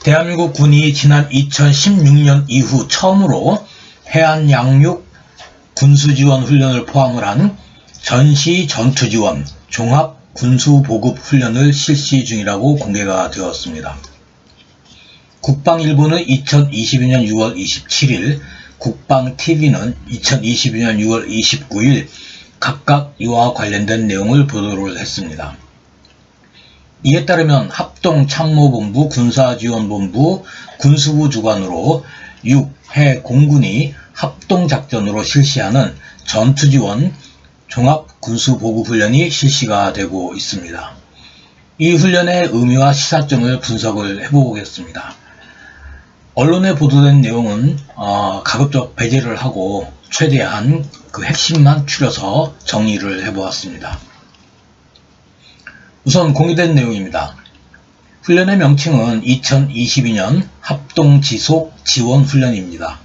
대한민국 군이 지난 2016년 이후 처음으로 해안 양육 군수지원 훈련을 포함을 한 전시 전투지원 종합 군수보급 훈련을 실시 중이라고 공개가 되었습니다. 국방일보는 2022년 6월 27일, 국방TV는 2022년 6월 29일 각각 이와 관련된 내용을 보도를 했습니다. 이에 따르면 합동참모본부 군사지원본부 군수부 주관으로 육, 해, 공군이 합동작전으로 실시하는 전투지원 종합군수보급훈련이 실시가 되고 있습니다. 이 훈련의 의미와 시사점을 분석을 해보겠습니다. 언론에 보도된 내용은 가급적 배제를 하고 최대한 그 핵심만 추려서 정리를 해보았습니다. 우선 공개된 내용입니다. 훈련의 명칭은 2022년 합동지속지원훈련입니다.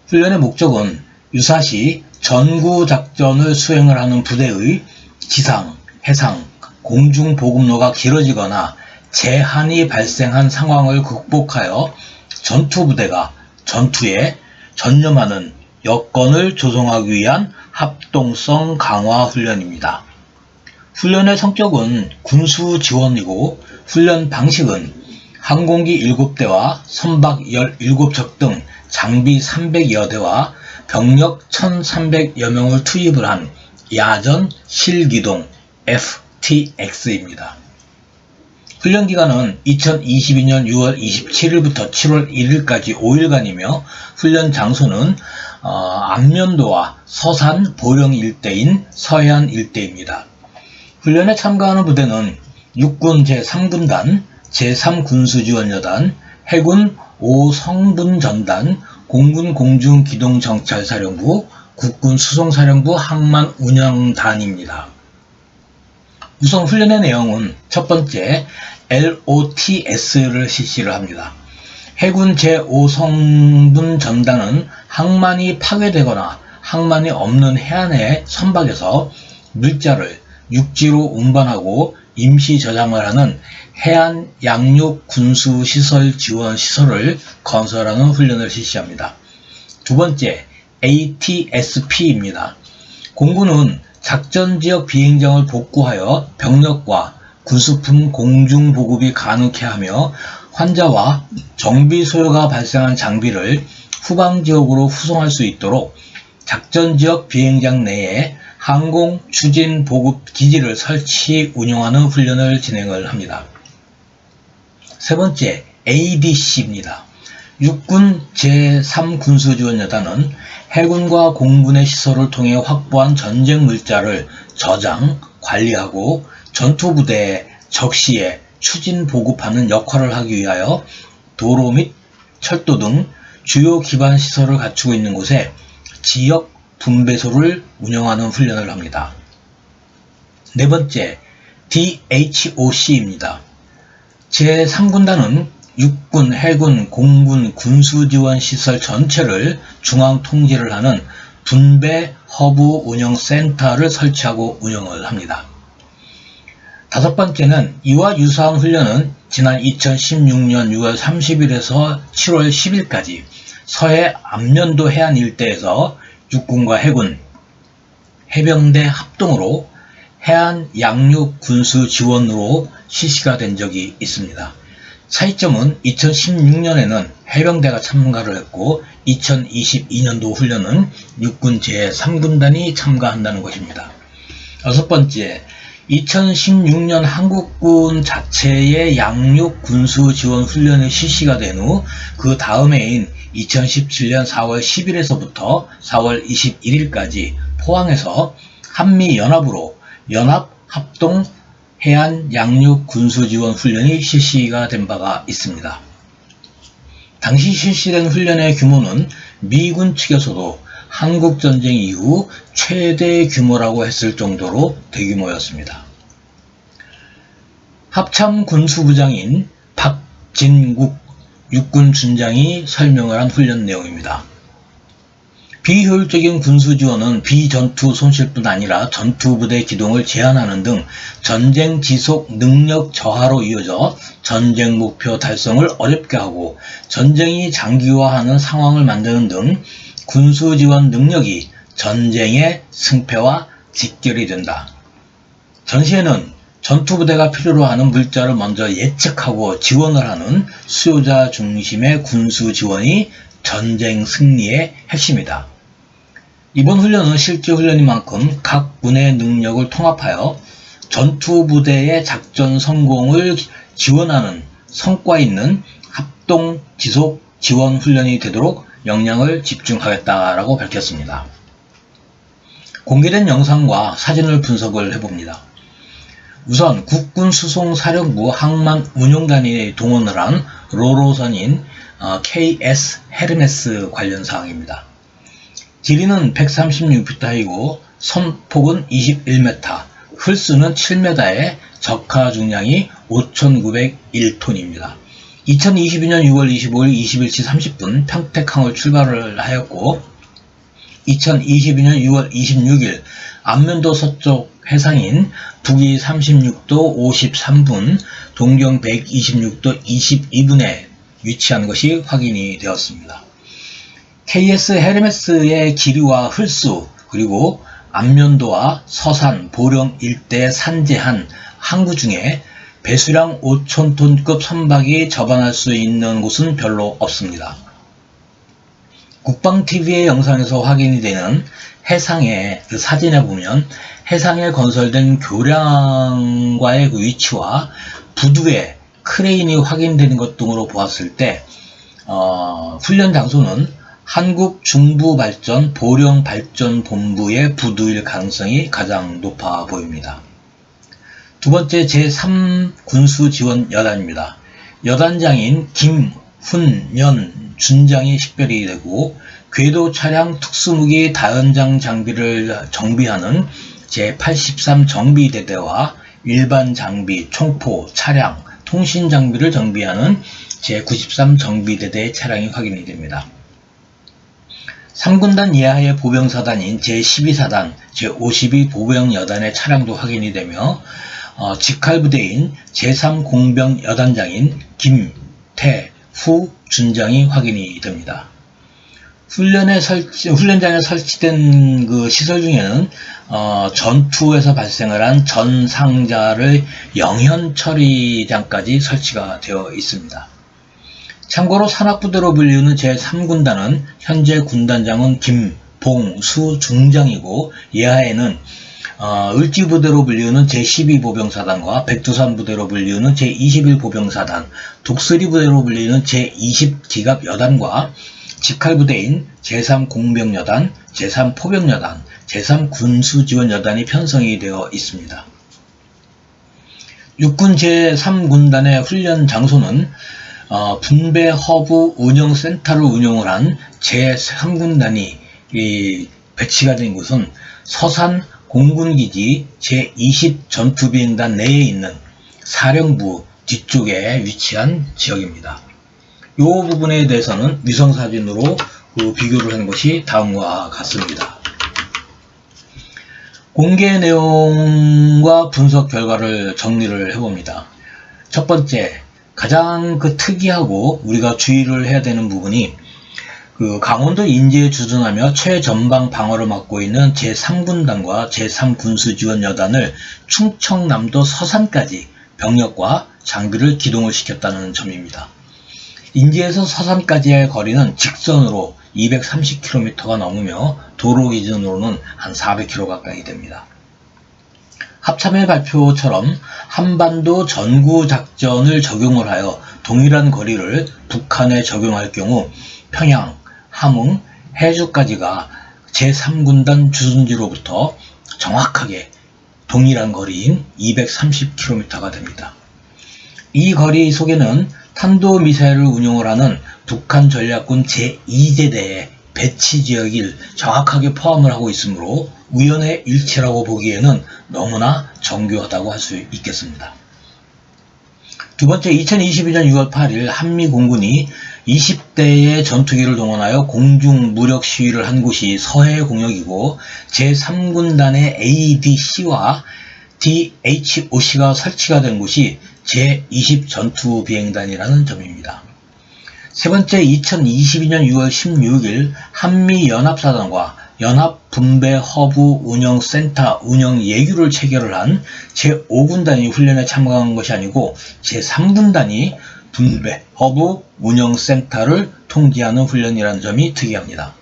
훈련의 목적은 유사시 전구작전을 수행을 하는 부대의 지상, 해상, 공중 보급로가 길어지거나 제한이 발생한 상황을 극복하여 전투부대가 전투에 전념하는 여건을 조성하기 위한 합동성 강화 훈련입니다. 훈련의 성격은 군수지원이고 훈련 방식은 항공기 7대와 선박 17척 등 장비 300여 대와 병력 1300여 명을 투입을 한 야전 실기동 FTX입니다. 훈련 기간은 2022년 6월 27일부터 7월 1일까지 5일간이며 훈련 장소는 안면도와 서산 보령 일대인 서해안 일대입니다. 훈련에 참가하는 부대는 육군 제3군단, 제3군수지원여단, 해군 5성분전단, 공군 공중기동정찰사령부, 국군 수송사령부 항만운영단입니다. 우선 훈련의 내용은 첫 번째, LOTS를 실시를 합니다. 해군 제5성분전단은 항만이 파괴되거나 항만이 없는 해안의 선박에서 물자를 육지로 운반하고 임시 저장을 하는 해안 양육 군수 시설 지원 시설을 건설하는 훈련을 실시합니다. 두 번째, ATSP입니다. 공군은 작전지역 비행장을 복구하여 병력과 군수품 공중 보급이 가능케 하며 환자와 정비 소요가 발생한 장비를 후방지역으로 후송할 수 있도록 작전지역 비행장 내에 항공 추진 보급 기지를 설치 운영하는 훈련을 진행을 합니다. 세 번째, ADC입니다. 육군 제3군수지원여단은 해군과 공군의 시설을 통해 확보한 전쟁 물자를 저장, 관리하고 전투부대에 적시에 추진 보급하는 역할을 하기 위하여 도로 및 철도 등 주요 기반 시설을 갖추고 있는 곳에 지역 분배소를 운영하는 훈련을 합니다. 네 번째, DHOC입니다. 제3군단은 육군, 해군, 공군, 군수지원시설 전체를 중앙 통제를 하는 분배 허브 운영센터를 설치하고 운영을 합니다. 다섯 번째는 이와 유사한 훈련은 지난 2016년 6월 30일에서 7월 10일까지 서해 안면도 해안 일대에서 육군과 해군, 해병대 합동으로 해안 양육 군수 지원으로 실시가 된 적이 있습니다. 차이점은 2016년에는 해병대가 참가를 했고 2022년도 훈련은 육군 제3군단이 참가한다는 것입니다. 여섯 번째, 2016년 한국군 자체의 양육 군수 지원 훈련이 실시가 된 후 그 다음 해인 2017년 4월 10일에서부터 4월 21일까지 포항에서 한미연합으로 연합합동 해안 양육 군수지원 훈련이 실시가 된 바가 있습니다. 당시 실시된 훈련의 규모는 미군 측에서도 한국전쟁 이후 최대 규모라고 했을 정도로 대규모였습니다. 합참군수부장인 박진국 육군준장이 설명을 한 훈련 내용입니다. 비효율적인 군수 지원은 비전투 손실뿐 아니라 전투부대 기동을 제한하는 등 전쟁 지속 능력 저하로 이어져 전쟁 목표 달성을 어렵게 하고 전쟁이 장기화하는 상황을 만드는 등 군수 지원 능력이 전쟁의 승패와 직결이 된다. 전시에는 전투부대가 필요로 하는 물자를 먼저 예측하고 지원을 하는 수요자 중심의 군수 지원이 전쟁 승리의 핵심이다. 이번 훈련은 실제 훈련인 만큼 각 군의 능력을 통합하여 전투부대의 작전 성공을 지원하는 성과 있는 합동 지속 지원 훈련이 되도록 역량을 집중하겠다라고 밝혔습니다. 공개된 영상과 사진을 분석을 해봅니다. 우선 국군수송사령부 항만운용단이 동원을 한 로로선인 KS 헤르메스 관련 사항입니다. 길이는 136m이고 선폭은 21m, 홀수는 7m에 적하 중량이 5,901톤입니다. 2022년 6월 25일 21시 30분 평택항을 출발을 하였고 2022년 6월 26일 안면도 서쪽 해상인 북위 36도 53분, 동경 126도 22분에 위치한 것이 확인이 되었습니다. KS 헤르메스의 길이와 홀수 그리고 안면도와 서산, 보령 일대에 산재한 항구 중에 배수량 5,000톤급 선박이 접안할 수 있는 곳은 별로 없습니다. 국방TV의 영상에서 확인이 되는 해상의 그 사진에 보면 해상에 건설된 교량과의 그 위치와 부두에 크레인이 확인되는 것 등으로 보았을 때 훈련 장소는 한국중부발전 보령발전본부의 부두일 가능성이 가장 높아 보입니다. 두 번째 제3군수지원여단입니다. 여단장인 김훈연 준장이 식별이 되고 궤도 차량 특수무기 다연장 장비를 정비하는 제83 정비대대와 일반 장비, 총포, 차량, 통신 장비를 정비하는 제93 정비대대의 차량이 확인이 됩니다. 3군단 이하의 보병사단인 제12사단, 제52 보병여단의 차량도 확인이 되며 직할부대인 제3공병여단장인 김태후 준장이 확인이 됩니다. 훈련장에 설치된 그 시설 중에는 전투에서 발생을 한 전상자를 영현 처리장까지 설치가 되어 있습니다. 참고로 산악부대로 불리는 제3군단은 현재 군단장은 김봉수 중장이고 이하에는 을지부대로 불리우는 제12보병사단과 백두산부대로 불리우는 제21보병사단, 독수리부대로 불리는 제20기갑여단과 직할부대인 제3공병여단, 제3포병여단, 제3군수지원여단이 편성이 되어 있습니다. 육군 제3군단의 훈련 장소는 분배 허브 운영센터를 운영을 한 제3군단이 배치가 된 곳은 서산 공군기지 제20 전투비행단 내에 있는 사령부 뒤쪽에 위치한 지역입니다. 이 부분에 대해서는 위성사진으로 비교를 하는 것이 다음과 같습니다. 공개 내용과 분석 결과를 정리를 해봅니다. 첫 번째, 가장 특이하고 우리가 주의를 해야 되는 부분이 강원도 인제에 주둔하며 최전방 방어를 맡고 있는 제3군단과 제3군수지원여단을 충청남도 서산까지 병력과 장비를 기동을 시켰다는 점입니다. 인제에서 서산까지의 거리는 직선으로 230km가 넘으며 도로 기준으로는 한 400km 가까이 됩니다. 합참의 발표처럼 한반도 전구작전을 적용을 하여 동일한 거리를 북한에 적용할 경우 평양, 함흥, 해주까지가 제3군단 주둔지로부터 정확하게 동일한 거리인 230km가 됩니다. 이 거리 속에는 탄도미사일을 운용을 하는 북한 전략군 제2제대의 배치 지역을 정확하게 포함을 하고 있으므로 우연의 일치라고 보기에는 너무나 정교하다고 할 수 있겠습니다. 두 번째, 2022년 6월 8일 한미공군이 20대의 전투기를 동원하여 공중 무력 시위를 한 곳이 서해 공역이고 제3군단의 ADC와 DHOC가 설치가 된 곳이 제20 전투비행단이라는 점입니다. 세 번째, 2022년 6월 16일 한미연합사단과 연합분배허브운영센터 운영 예규를 체결을 한 제5군단이 훈련에 참가한 것이 아니고 제3군단이 분배허브 운영센터를 통제하는 훈련이라는 점이 특이합니다.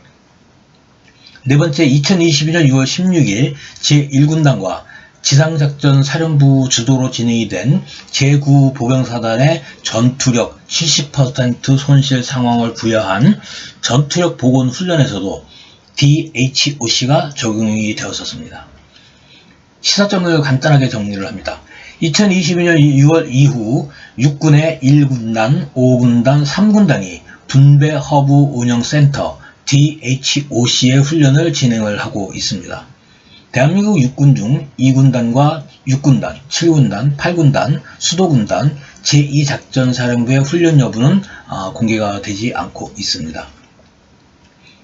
네 번째, 2022년 6월 16일 제1군단과 지상작전사령부 주도로 진행이 된 제9보병사단의 전투력 70% 손실 상황을 부여한 전투력 복원 훈련에서도 DHOC가 적용이 되었었습니다. 시사점을 간단하게 정리를 합니다. 2022년 6월 이후 육군의 1군단, 5군단, 3군단이 분배허브 운영센터 DHOC의 훈련을 진행을 하고 있습니다. 대한민국 육군 중 2군단과 6군단, 7군단, 8군단, 수도군단, 제2작전사령부의 훈련 여부는 공개가 되지 않고 있습니다.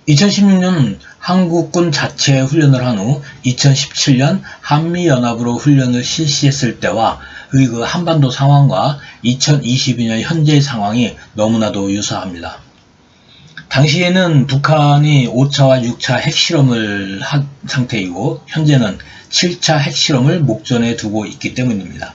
2016년 한국군 자체 훈련을 한 후 2017년 한미연합으로 훈련을 실시했을 때와 그 한반도 상황과 2022년 현재의 상황이 너무나도 유사합니다. 당시에는 북한이 5차와 6차 핵실험을 한 상태이고 현재는 7차 핵실험을 목전에 두고 있기 때문입니다.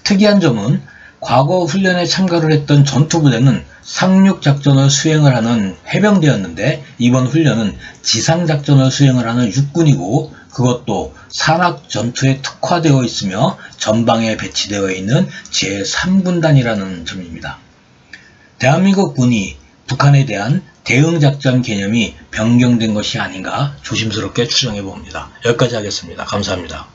특이한 점은 과거 훈련에 참가를 했던 전투부대는 상륙작전을 수행을 하는 해병대였는데 이번 훈련은 지상작전을 수행을 하는 육군이고 그것도 산악전투에 특화되어 있으며 전방에 배치되어 있는 제3군단이라는 점입니다. 대한민국 군이 북한에 대한 대응작전 개념이 변경된 것이 아닌가 조심스럽게 추정해 봅니다. 여기까지 하겠습니다. 감사합니다.